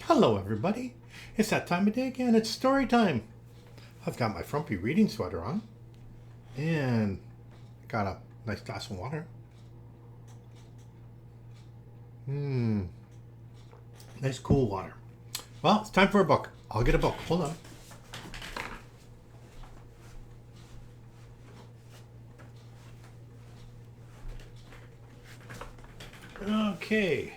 Hello, everybody. It's that time of day again. It's story time. I've got my frumpy reading sweater on, and I got a nice glass of water. Nice cool water. Well, it's time for a book. I'll get a book. Hold on. Okay.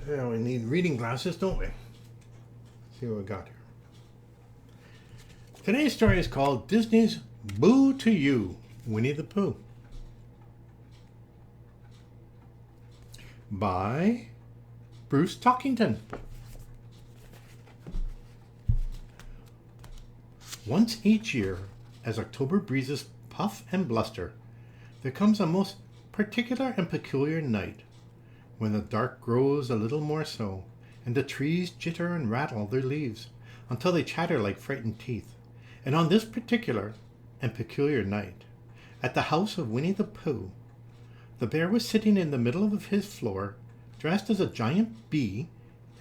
Yeah, we need reading glasses, don't we? Let's see what we got here. Today's story is called Disney's Boo to You, Winnie the Pooh, by Bruce Talkington. Once each year, as October breezes puff and bluster, there comes a most particular and peculiar night, when the dark grows a little more so, and the trees jitter and rattle their leaves until they chatter like frightened teeth. And on this particular and peculiar night, at the house of Winnie the Pooh, the bear was sitting in the middle of his floor, dressed as a giant bee,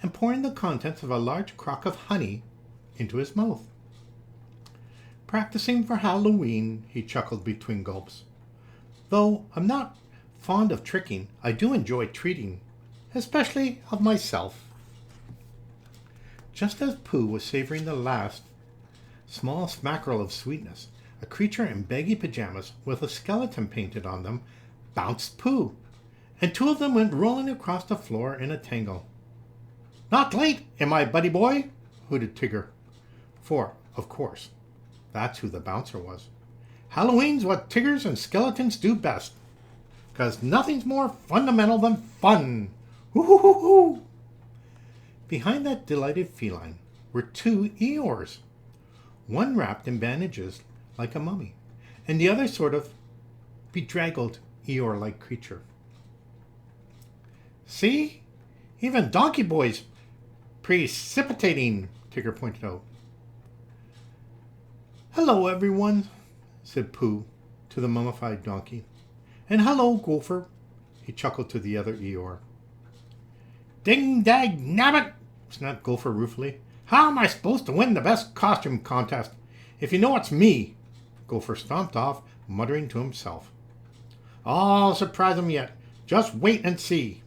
and pouring the contents of a large crock of honey into his mouth. Practicing for Halloween, he chuckled between gulps. Though I'm not fond of tricking, I do enjoy treating, especially of myself. Just as Pooh was savoring the last small smackerel of sweetness, a creature in baggy pajamas with a skeleton painted on them bounced Pooh, and two of them went rolling across the floor in a tangle. "Not late, am I, buddy boy?" hooted Tigger. For, of course, that's who the bouncer was. Halloween's what Tiggers and skeletons do best, 'cause nothing's more fundamental than fun. Hoo-hoo-hoo-hoo! Behind that delighted feline were two Eeyores, one wrapped in bandages like a mummy, and the other sort of bedraggled Eeyore-like creature. "See? Even Donkey Boy's precipitating," Tigger pointed out. "Hello, everyone," said Pooh to the mummified donkey. "And hello, Gopher," he chuckled to the other Eeyore. "Ding dag nabbit," snapped Gopher ruefully. "How am I supposed to win the best costume contest if you know it's me?" Gopher stomped off, muttering to himself. "I'll surprise him yet. Just wait and see."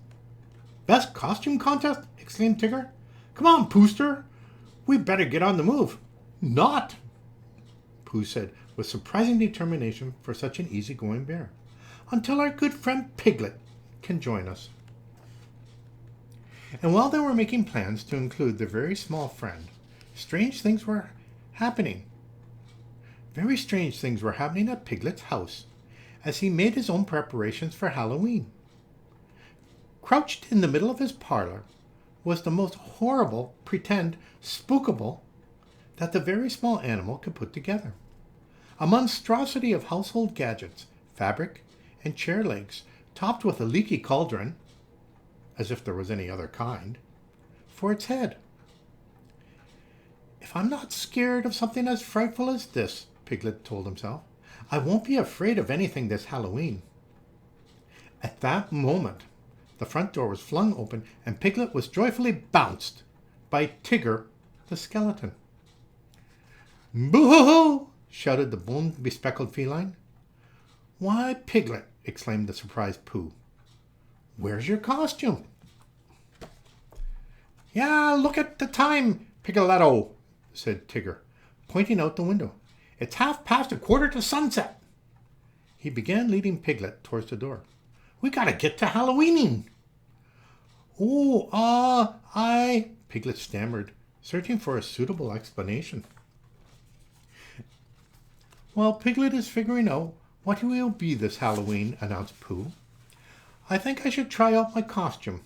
"Best costume contest?" exclaimed Tigger. "Come on, Poohster. We better get on the move." "Not," Pooh said with surprising determination for such an easygoing bear, "until our good friend Piglet can join us." And while they were making plans to include their very small friend, strange things were happening. Very strange things were happening at Piglet's house as he made his own preparations for Halloween. Crouched in the middle of his parlor was the most horrible pretend spookable that the very small animal could put together. A monstrosity of household gadgets, fabric, and chair legs, topped with a leaky cauldron, as if there was any other kind, for its head. "If I'm not scared of something as frightful as this," Piglet told himself, "I won't be afraid of anything this Halloween." At that moment, the front door was flung open, and Piglet was joyfully bounced by Tigger the skeleton. "Boo-hoo-hoo!" shouted the bone-bespeckled feline. "Why, Piglet!" exclaimed the surprised Pooh. "Where's your costume?" "Yeah, look at the time, Pigletto," said Tigger, pointing out the window. "It's 1:30 to sunset." He began leading Piglet towards the door. "We gotta get to Halloweening." "Oh, Piglet stammered, searching for a suitable explanation. "While Piglet is figuring out what he will be this Halloween," announced Pooh, "I think I should try out my costume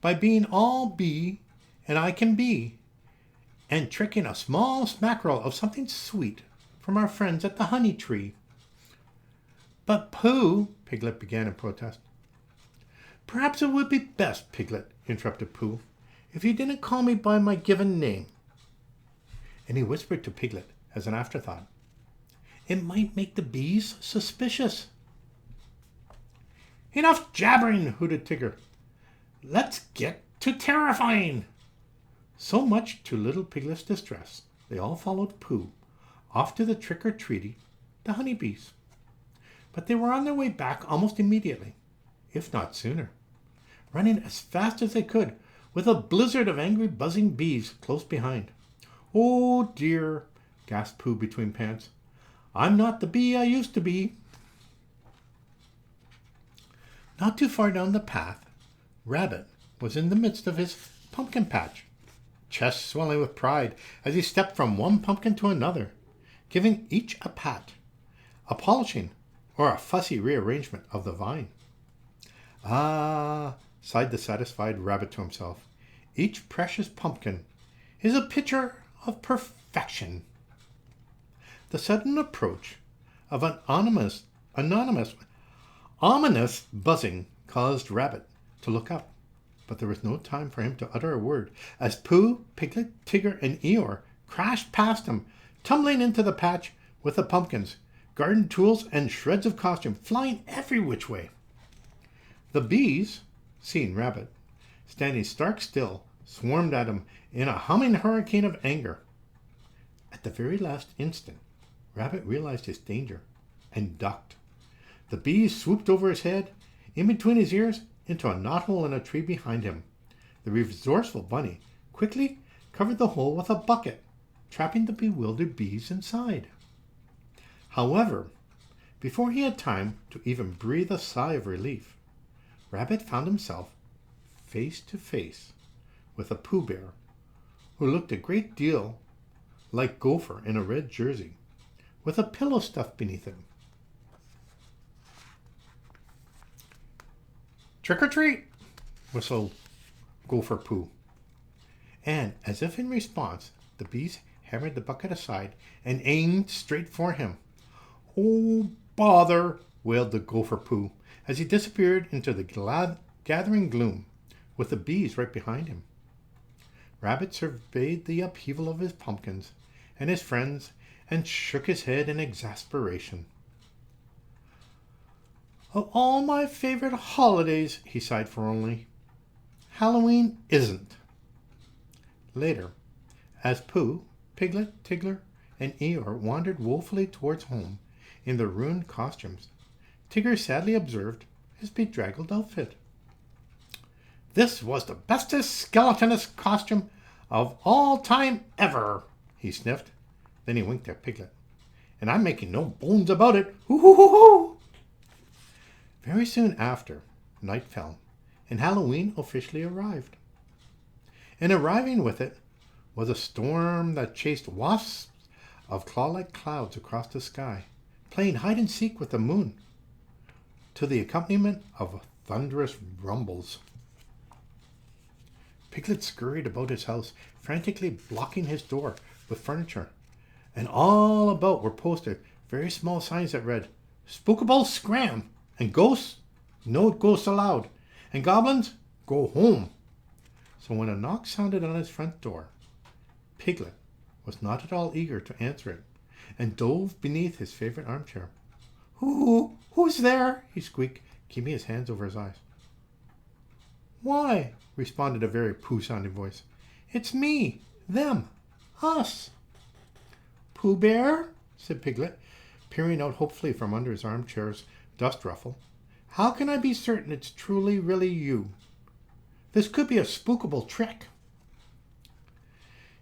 by being all bee and I can be, and tricking a small smackerel of something sweet from our friends at the honey tree." "But Pooh," Piglet began in protest. "Perhaps it would be best, Piglet," interrupted Pooh, "if you didn't call me by my given name." And he whispered to Piglet as an afterthought, "It might make the bees suspicious." "Enough jabbering," hooted Tigger. "Let's get to terrifying." So much to little Piglet's distress, they all followed Pooh off to the trick-or-treaty, the honeybees. But they were on their way back almost immediately, if not sooner, running as fast as they could, with a blizzard of angry buzzing bees close behind. "Oh dear," gasped Pooh between pants. "I'm not the bee I used to be." Not too far down the path, Rabbit was in the midst of his pumpkin patch, chest swelling with pride as he stepped from one pumpkin to another, giving each a pat, a polishing, or a fussy rearrangement of the vine. "Ah," sighed the satisfied Rabbit to himself, "each precious pumpkin is a picture of perfection." The sudden approach of an ominous buzzing caused Rabbit to look up, but there was no time for him to utter a word, as Pooh, Piglet, Tigger, and Eeyore crashed past him, tumbling into the patch with the pumpkins, garden tools, and shreds of costume flying every which way. The bees, seeing Rabbit standing stark still, swarmed at him in a humming hurricane of anger. At the very last instant, Rabbit realized his danger and ducked. The bees swooped over his head, in between his ears, into a knothole in a tree behind him. The resourceful bunny quickly covered the hole with a bucket, trapping the bewildered bees inside. However, before he had time to even breathe a sigh of relief, Rabbit found himself face to face with a Pooh Bear, who looked a great deal like Gopher in a red jersey, with a pillow stuffed beneath him. "Trick or treat," whistled Gopher Pooh. And, as if in response, the bees hammered the bucket aside and aimed straight for him. "Oh, bother!" wailed the Gopher Pooh as he disappeared into the gathering gloom, with the bees right behind him. Rabbit surveyed the upheaval of his pumpkins and his friends and shook his head in exasperation. "Of all my favorite holidays," he sighed forlornly, "Halloween isn't." Later, as Pooh, Piglet, Tigger, and Eeyore wandered woefully towards home in their ruined costumes, Tigger sadly observed his bedraggled outfit. "This was the bestest skeletonist costume of all time ever," he sniffed. Then he winked at Piglet. "And I'm making no bones about it. Hoo hoo hoo hoo!" Very soon after, night fell, and Halloween officially arrived. And arriving with it was a storm that chased wasps of claw-like clouds across the sky, playing hide-and-seek with the moon, to the accompaniment of thunderous rumbles. Piglet scurried about his house, frantically blocking his door with furniture, and all about were posted very small signs that read, "Spookables scram!" and "Ghosts, no ghosts allowed!" and "Goblins, go home!" So when a knock sounded on his front door, Piglet was not at all eager to answer it, and dove beneath his favorite armchair. Who's there?" he squeaked, keeping his hands over his eyes. "Why," responded a very Pooh-sounding voice, "it's me, them, us." "Pooh Bear," said Piglet, peering out hopefully from under his armchair's dust ruffle, "how can I be certain it's truly, really you? This could be a spookable trick."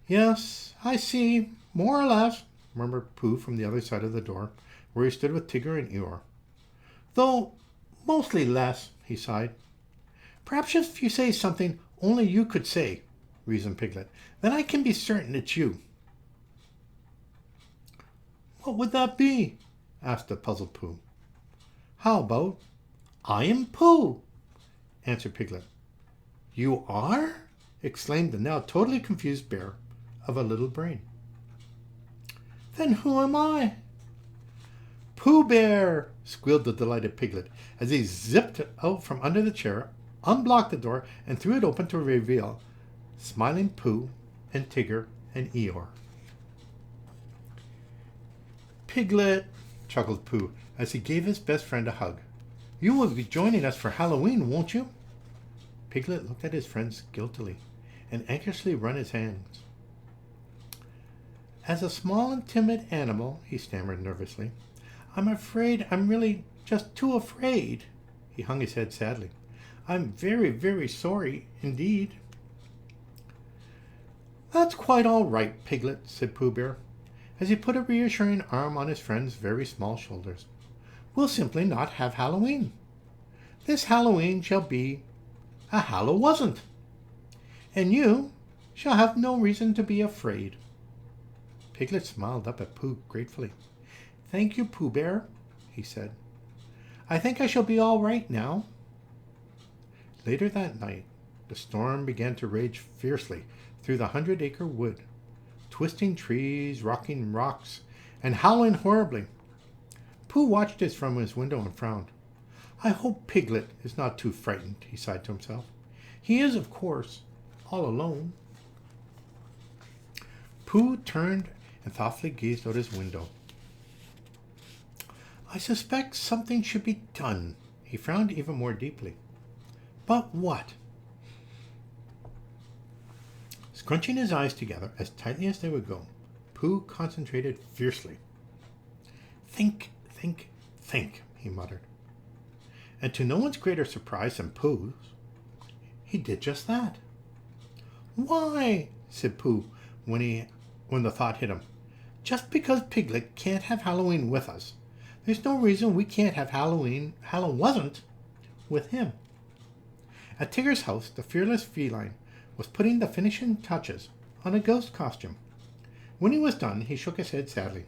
"Yes, I see, more or less," murmured Pooh from the other side of the door, where he stood with Tigger and Eeyore. "Though mostly less," he sighed. "Perhaps if you say something only you could say," reasoned Piglet, "then I can be certain it's you." "What would that be?" asked the puzzled Pooh. "How about, 'I am Pooh,'" answered Piglet. "You are?" exclaimed the now totally confused bear of a little brain. "Then who am I?" "Pooh Bear!" squealed the delighted Piglet as he zipped out from under the chair, unblocked the door, and threw it open to reveal smiling Pooh and Tigger and Eeyore. "Piglet," chuckled Pooh as he gave his best friend a hug, "you will be joining us for Halloween, won't you?" Piglet looked at his friends guiltily, and anxiously run his hands. As a small and timid animal, he stammered nervously, I'm afraid I'm really just too afraid. He hung his head sadly. I'm very, very sorry indeed. That's quite all right, Piglet, said Pooh Bear, as he put a reassuring arm on his friend's very small shoulders. We'll simply not have Halloween. This Halloween shall be a Hallow-wasn't, and you shall have no reason to be afraid. Piglet smiled up at Pooh gratefully. Thank you, Pooh Bear, he said. I think I shall be all right now. Later that night, the storm began to rage fiercely through the 100-acre wood, twisting trees, rocking rocks, and howling horribly. Pooh watched it from his window and frowned. I hope Piglet is not too frightened, he sighed to himself. He is, of course, all alone. Pooh turned and thoughtfully gazed out his window. I suspect something should be done. He frowned even more deeply. But what? Scrunching his eyes together as tightly as they would go, Pooh concentrated fiercely. Think, think, think, he muttered. And to no one's greater surprise than Pooh's, he did just that. Why? Said Pooh when the thought hit him. Just because Piglet can't have Halloween with us, there's no reason we can't have Hallow-wasn't, with him. At Tigger's house, the fearless feline was putting the finishing touches on a ghost costume. When he was done, he shook his head sadly.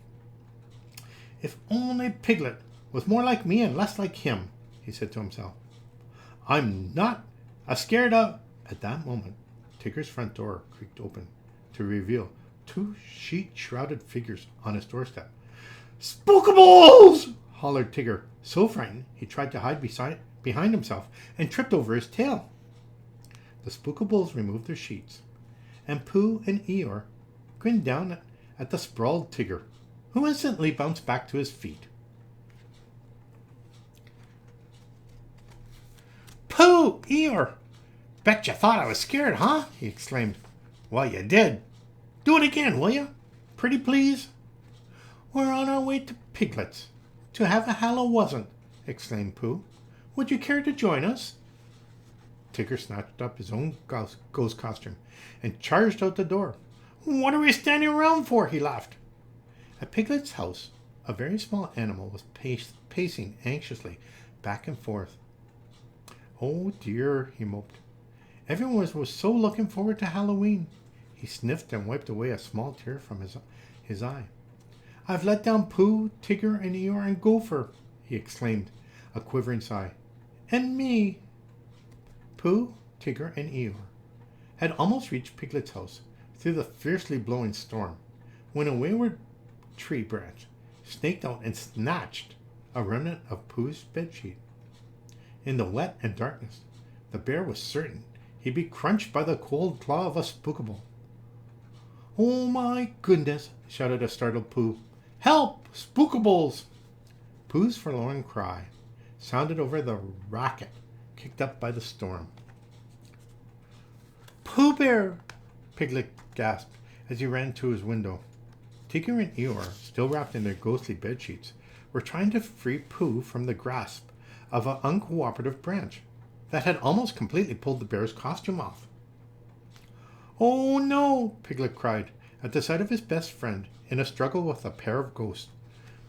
If only Piglet was more like me and less like him, he said to himself. I'm not scared of... At that moment, Tigger's front door creaked open to reveal two sheet-shrouded figures on his doorstep. Spookables! Hollered Tigger, so frightened he tried to hide behind himself and tripped over his tail. The Spookables removed their sheets, and Pooh and Eeyore grinned down at the sprawled Tigger, who instantly bounced back to his feet. Pooh! Eeyore! Bet you thought I was scared, huh? He exclaimed. Well, you did. Do it again, will you? Pretty please? We're on our way to Piglet's to have a Hallow-wasn't, exclaimed Pooh. Would you care to join us? Tigger snatched up his own ghost costume and charged out the door. What are we standing around for? He laughed. At Piglet's house, a very small animal was pacing anxiously back and forth. Oh dear, he moped. Everyone was so looking forward to Halloween. He sniffed and wiped away a small tear from his eye. I've let down Pooh, Tigger, and Eeyore and Gopher, he exclaimed, a quivering sigh. And me. Pooh, Tigger, and Eeyore had almost reached Piglet's house through the fiercely blowing storm when a wayward tree branch snaked out and snatched a remnant of Pooh's bedsheet. In the wet and darkness, the bear was certain he'd be crunched by the cold claw of a Spookable. Oh my goodness, shouted a startled Pooh. Help! Spookables! Pooh's forlorn cry sounded over the racket kicked up by the storm. Pooh Bear! Piglet gasped as he ran to his window. Tigger and Eeyore, still wrapped in their ghostly bedsheets, were trying to free Pooh from the grasp of an uncooperative branch that had almost completely pulled the bear's costume off. Oh no! Piglet cried at the sight of his best friend in a struggle with a pair of ghosts.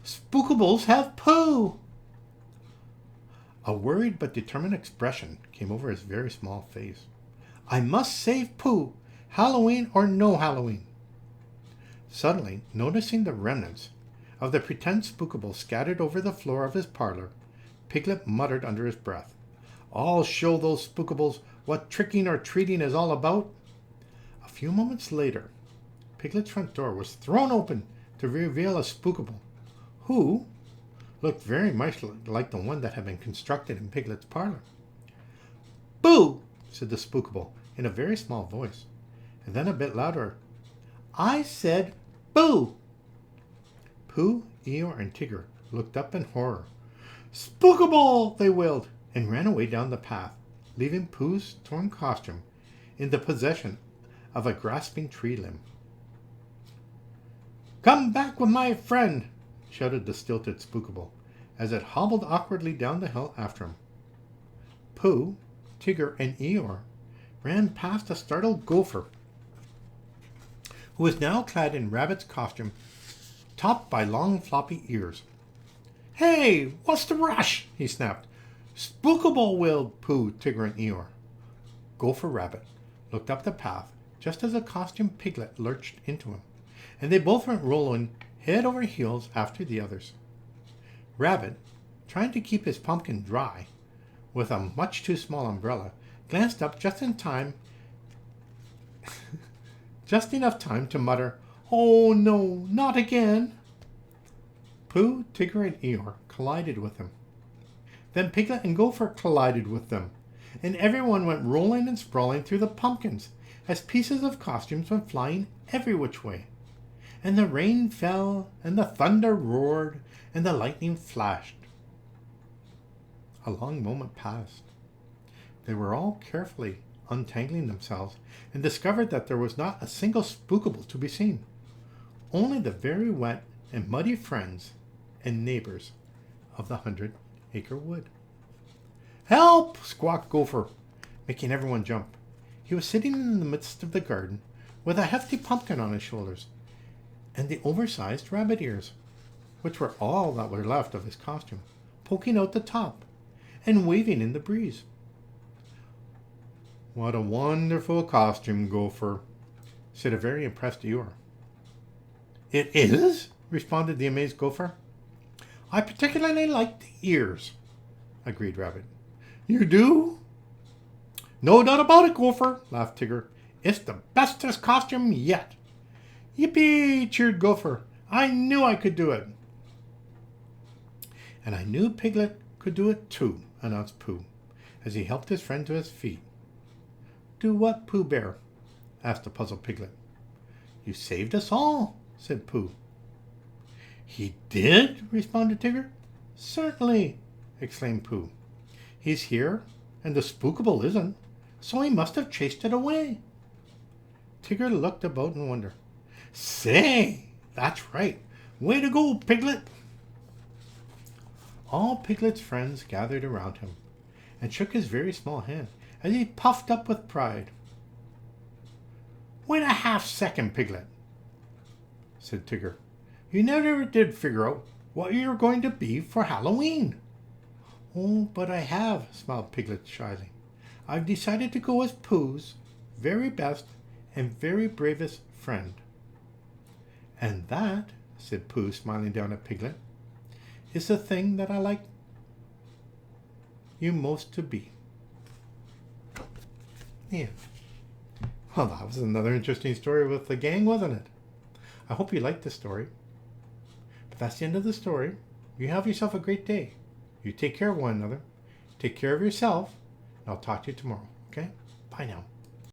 Spookables have Pooh! A worried but determined expression came over his very small face. I must save Pooh, Halloween or no Halloween. Suddenly, noticing the remnants of the pretend Spookable scattered over the floor of his parlor, Piglet muttered under his breath, I'll show those Spookables what tricking or treating is all about. A few moments later, Piglet's front door was thrown open to reveal a Spookable, who looked very much like the one that had been constructed in Piglet's parlor. Boo! Said the Spookable in a very small voice, and then a bit louder. I said boo! Pooh, Eeyore, and Tigger looked up in horror. Spookable! They wailed, and ran away down the path, leaving Pooh's torn costume in the possession of a grasping tree limb. "Come back with my friend," shouted the stilted Spookable, as it hobbled awkwardly down the hill after him. Pooh, Tigger, and Eeyore ran past a startled Gopher, who was now clad in Rabbit's costume, topped by long floppy ears. "Hey, what's the rush?" he snapped. "Spookable!" wailed Pooh, Tigger, and Eeyore. Gopher Rabbit looked up the path just as a costumed piglet lurched into him, and they both went rolling head over heels after the others. Rabbit, trying to keep his pumpkin dry with a much too small umbrella, glanced up just in time, just enough time to mutter, "Oh no, not again!" Pooh, Tigger, and Eeyore collided with him. Then Piglet and Gopher collided with them, and everyone went rolling and sprawling through the pumpkins as pieces of costumes went flying every which way. And the rain fell, and the thunder roared, and the lightning flashed. A long moment passed. They were all carefully untangling themselves and discovered that there was not a single Spookable to be seen, only the very wet and muddy friends and neighbors of the 100-acre wood. "Help!" squawked Gopher, making everyone jump. He was sitting in the midst of the garden with a hefty pumpkin on his shoulders and the oversized rabbit ears, which were all that were left of his costume, poking out the top and waving in the breeze. "What a wonderful costume, Gopher," said a very impressed Eeyore. "It is?" responded the amazed Gopher. "I particularly like the ears," agreed Rabbit. "You do?" "No doubt about it, Gopher," laughed Tigger. "It's the bestest costume yet." "Yippee!" cheered Gopher. "I knew I could do it." "And I knew Piglet could do it too," announced Pooh, as he helped his friend to his feet. "Do what, Pooh Bear?" asked the puzzled Piglet. "You saved us all," said Pooh. "He did?" responded Tigger. "Certainly," exclaimed Pooh. "He's here, and the Spookable isn't, so he must have chased it away." Tigger looked about in wonder. "Say, that's right. Way to go, Piglet!" All Piglet's friends gathered around him and shook his very small hand as he puffed up with pride. "Wait a half-second, Piglet," said Tigger. "You never did figure out what you're going to be for Halloween." "Oh, but I have," smiled Piglet shyly. "I've decided to go as Pooh's very best and very bravest friend." "And that," said Pooh, smiling down at Piglet, "is the thing that I like you most to be." Yeah. Well, that was another interesting story with the gang, wasn't it? I hope you liked the story. But that's the end of the story. You have yourself a great day. You take care of one another. Take care of yourself. And I'll talk to you tomorrow. Okay? Bye now.